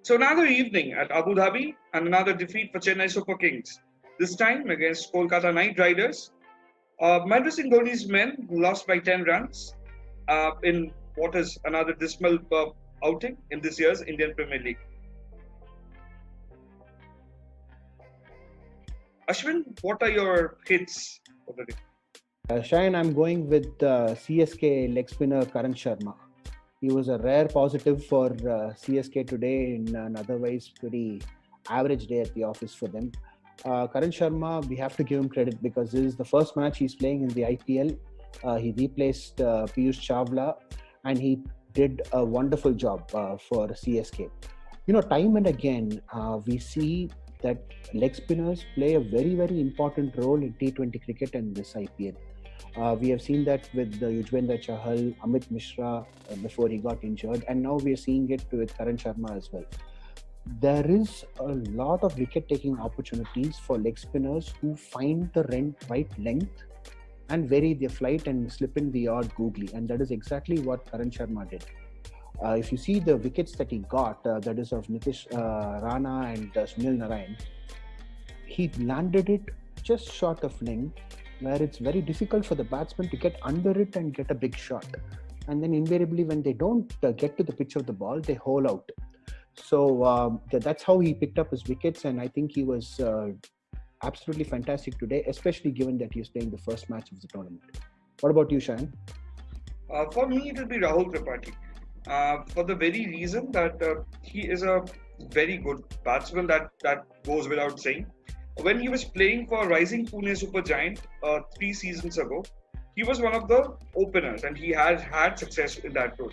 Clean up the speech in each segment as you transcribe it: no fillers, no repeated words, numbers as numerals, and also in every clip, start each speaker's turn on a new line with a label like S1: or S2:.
S1: So another evening at Abu Dhabi and another defeat for Chennai Super Kings. This time against Kolkata Knight Riders. Mahendra Singh Dhoni's men lost by 10 runs in what is another dismal outing in this year's Indian Premier League. Ashwin, what are your hits for the day?
S2: Shine, I'm going with CSK leg spinner Karan Sharma. He was a rare positive for CSK today in an otherwise pretty average day at the office for them. Karan Sharma, we have to give him credit because this is the first match he's playing in the IPL. He replaced Piyush Chawla and he did a wonderful job for CSK. You know, time and again, we see that leg spinners play a very, very important role in T20 cricket and this IPL. We have seen that with Yuzvendra Chahal, Amit Mishra before he got injured, and now we are seeing it with Karan Sharma as well. There is a lot of wicket-taking opportunities for leg spinners who find the right length and vary their flight and slip in the odd googly, and that is exactly what Karan Sharma did. If you see the wickets that he got, that is of Nitish Rana and Sunil Narayan, he landed it just short of length, where it's very difficult for the batsman to get under it and get a big shot. And then invariably when they don't get to the pitch of the ball, they hole out. So that's how he picked up his wickets, and I think he was absolutely fantastic today, especially given that he was playing the first match of the tournament. What about you, Shayan?
S1: For me, it will be Rahul Tripathi. For the very reason that he is a very good batsman, that goes without saying. When he was playing for Rising Pune Supergiant 3 seasons ago, he was one of the openers and he has had success in that role.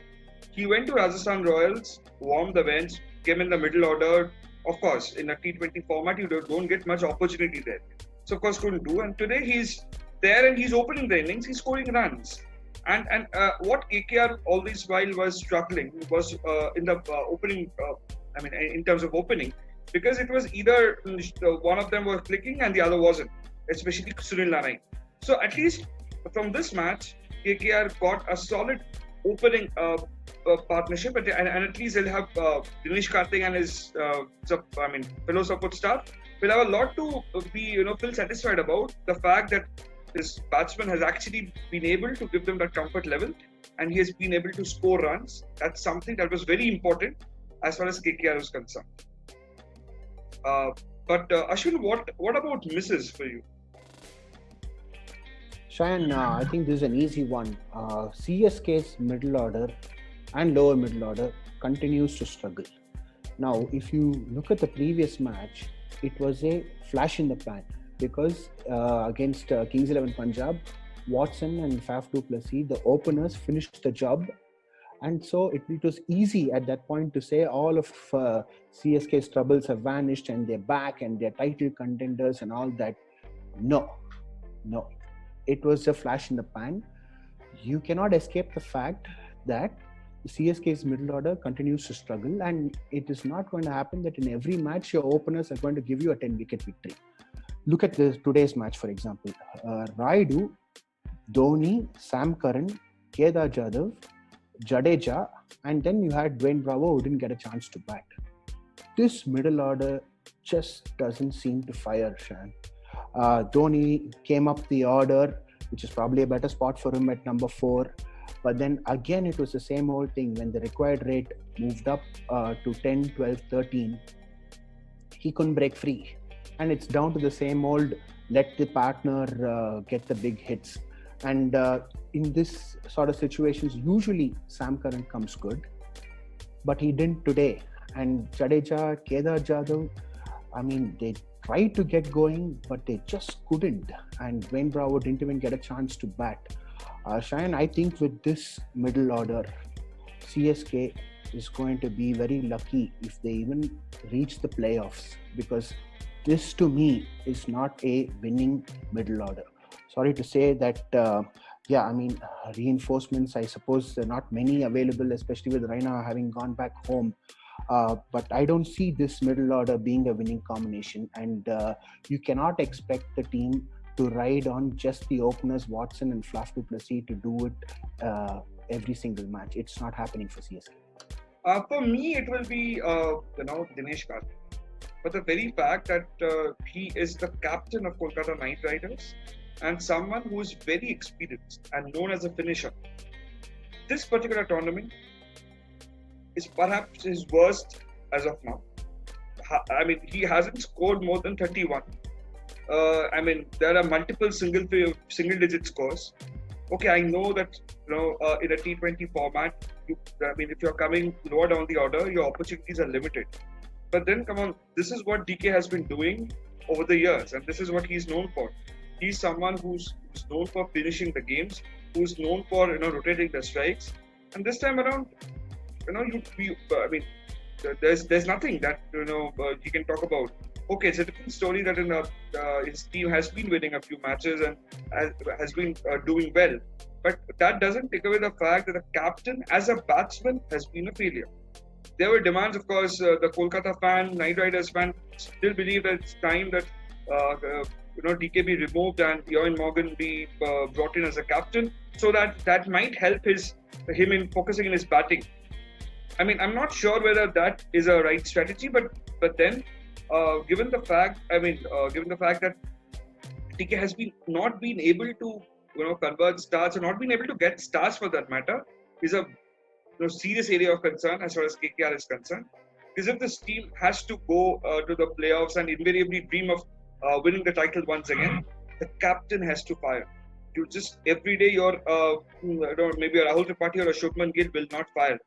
S1: He went to Rajasthan Royals, warmed the bench, came in the middle order. Of course, in a T20 format, you don't get much opportunity there. So, of course, couldn't do. And today he's there and he's opening the innings, he's scoring runs. And what KKR all this while was struggling was in the opening, in terms of opening, because it was either one of them was clicking and the other wasn't, especially Sunil Narayan. So at least from this match, KKR got a solid opening partnership, and at least they'll have Dinesh Karthik and his fellow support staff will have a lot to be feel satisfied about the fact that this batsman has actually been able to give them that comfort level, and he has been able to score runs. That's something that was very important as far as KKR is concerned. But Ashwin, what about misses for you?
S2: Shayan, I think this is an easy one. CSK's middle order and lower middle order continues to struggle. Now, if you look at the previous match, it was a flash in the pan because against Kings 11 Punjab, Watson and Faf du Plessis, the openers, finished the job. And so it was easy at that point to say all of CSK's troubles have vanished and they're back and they're title contenders and all that. No. It was a flash in the pan. You cannot escape the fact that CSK's middle order continues to struggle, and it is not going to happen that in every match your openers are going to give you a 10-wicket victory. Look at today's match, for example. Raidu, Dhoni, Sam Curran, Kedar Jadhav, Jadeja, and then you had Dwayne Bravo who didn't get a chance to bat. This middle order just doesn't seem to fire, Shan. Dhoni came up the order, which is probably a better spot for him at number 4. But then again, it was the same old thing. When the required rate moved up to 10, 12, 13, he couldn't break free. And it's down to the same old, let the partner get the big hits. And in this sort of situations, usually Sam Curran comes good, but he didn't today. And Jadeja, Kedar Jadhav, they tried to get going, but they just couldn't. And Dwayne Bravo didn't even get a chance to bat. Shayan, I think with this middle order, CSK is going to be very lucky if they even reach the playoffs, because this to me is not a winning middle order. Sorry to say that, reinforcements, I suppose there are not many available, especially with Raina having gone back home. But I don't see this middle order being a winning combination, and you cannot expect the team to ride on just the openers Watson and Faf du Plessis to do it every single match. It's not happening for CSK.
S1: For me, it will be Dinesh Karthik. For the very fact that he is the captain of Kolkata Knight Riders and someone who is very experienced and known as a finisher. This particular tournament is perhaps his worst as of now. I mean, he hasn't scored more than 31. I mean, there are multiple single digit scores. Okay, I know that in a T20 format, I mean, if you're coming lower down the order, your opportunities are limited. But then, come on, this is what DK has been doing over the years, and this is what he's known for. He's someone who's known for finishing the games, who's known for rotating the strikes. And this time around, I mean, there's nothing that you can talk about. Okay, it's a different story that his team has been winning a few matches and has been doing well, but that doesn't take away the fact that the captain, as a batsman, has been a failure. There were demands, of course. The Kolkata fan, Knight Riders fan, still believe that it's time that DK be removed and Eoin Morgan be brought in as a captain, so that might help him in focusing in his batting. I mean, I'm not sure whether that is a right strategy, but then, given the fact that DK has not been able to convert stars or not been able to get stars for that matter, is a serious area of concern as far as KKR is concerned. Because if this team has to go to the playoffs and invariably dream of winning the title once again, the captain has to fire. You just every day maybe a Rahul Tripathi or a Shubman Gill will not fire.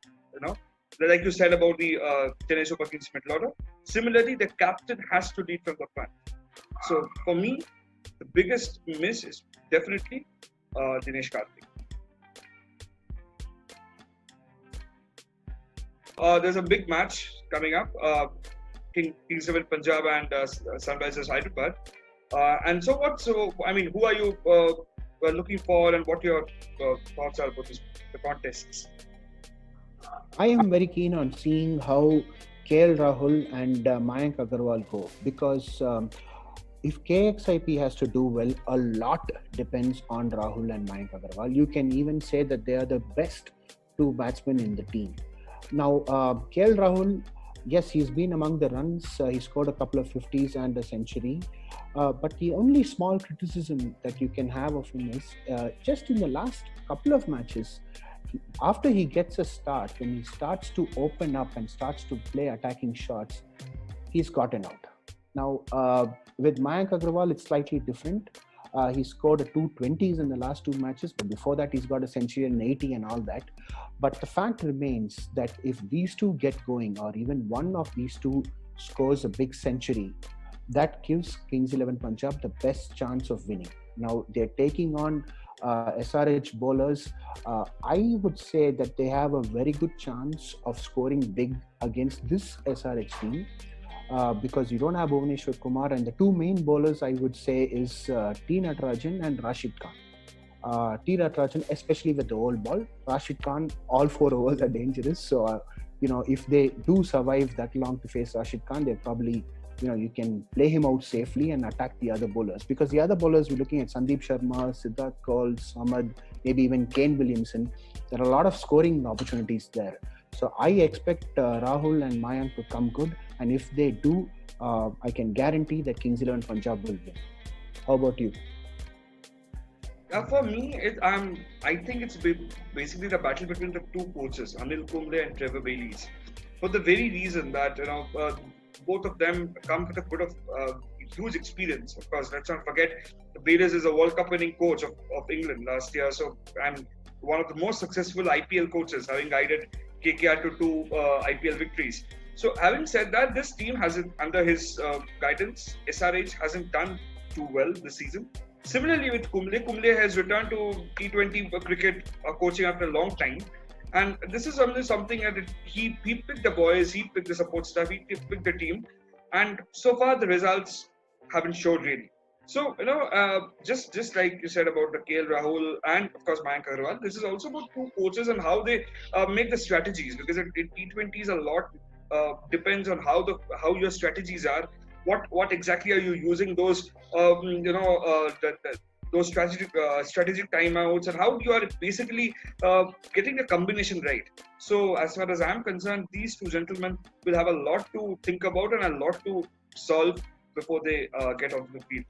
S1: Like you said about the Chennai Super Kings middle order. Similarly, the captain has to lead from the front. So for me, the biggest miss is definitely Dinesh Karthik. There's a big match coming up. Kings XI Punjab and Sunrisers Hyderabad. And so what? So I mean, who are you looking for, and what your thoughts are about the contests?
S2: I am very keen on seeing how KL Rahul and Mayank Agarwal go, because if KXIP has to do well, a lot depends on Rahul and Mayank Agarwal. You can even say that they are the best two batsmen in the team. Now, KL Rahul, yes, he's been among the runs. He scored a couple of 50s and a century. But the only small criticism that you can have of him is just in the last couple of matches, after he gets a start, when he starts to open up and starts to play attacking shots, he's gotten out. Now, with Mayank Agarwal, it's slightly different. He scored 220s in the last two matches, but before that, he's got a century and 80 and all that. But the fact remains that if these two get going, or even one of these two scores a big century, that gives Kings XI Punjab the best chance of winning. Now, they're taking on SRH bowlers. I would say that they have a very good chance of scoring big against this SRH team. Because you don't have Bhuvaneshwar Kumar, and the two main bowlers I would say is T. Natarajan and Rashid Khan. T. Natarajan, especially with the old ball. Rashid Khan, all 4 overs are dangerous. So, if they do survive that long to face Rashid Khan, they're probably, you can play him out safely and attack the other bowlers. Because the other bowlers, we're looking at Sandeep Sharma, Siddharth Kaul, Samad, maybe even Kane Williamson. There are a lot of scoring opportunities there. So I expect Rahul and Mayank to come good. And if they do, I can guarantee that Kings XI Punjab will win. How about you?
S1: For me, I think it's basically the battle between the two coaches, Anil Kumble and Trevor Bayliss, for the very reason that both of them come with a bit of huge experience. Of course, let's not forget, Bayliss is a World Cup winning coach of England last year, and one of the most successful IPL coaches, having guided KKR to 2 IPL victories. So, having said that, this team hasn't, under his guidance, SRH hasn't done too well this season. Similarly, with Kumble has returned to T20 cricket coaching after a long time. And this is something that he picked the boys, he picked the support staff, he picked the team. And so far, the results haven't showed really. So, just like you said about the KL Rahul and, of course, Mayank Agarwal, this is also about two coaches and how they make the strategies. Because in T20s, a lot depends on how your strategies are. What exactly are you using those those strategic timeouts, and how you are basically getting a combination right. So, as far as I'm concerned, these two gentlemen will have a lot to think about and a lot to solve before they get onto the field.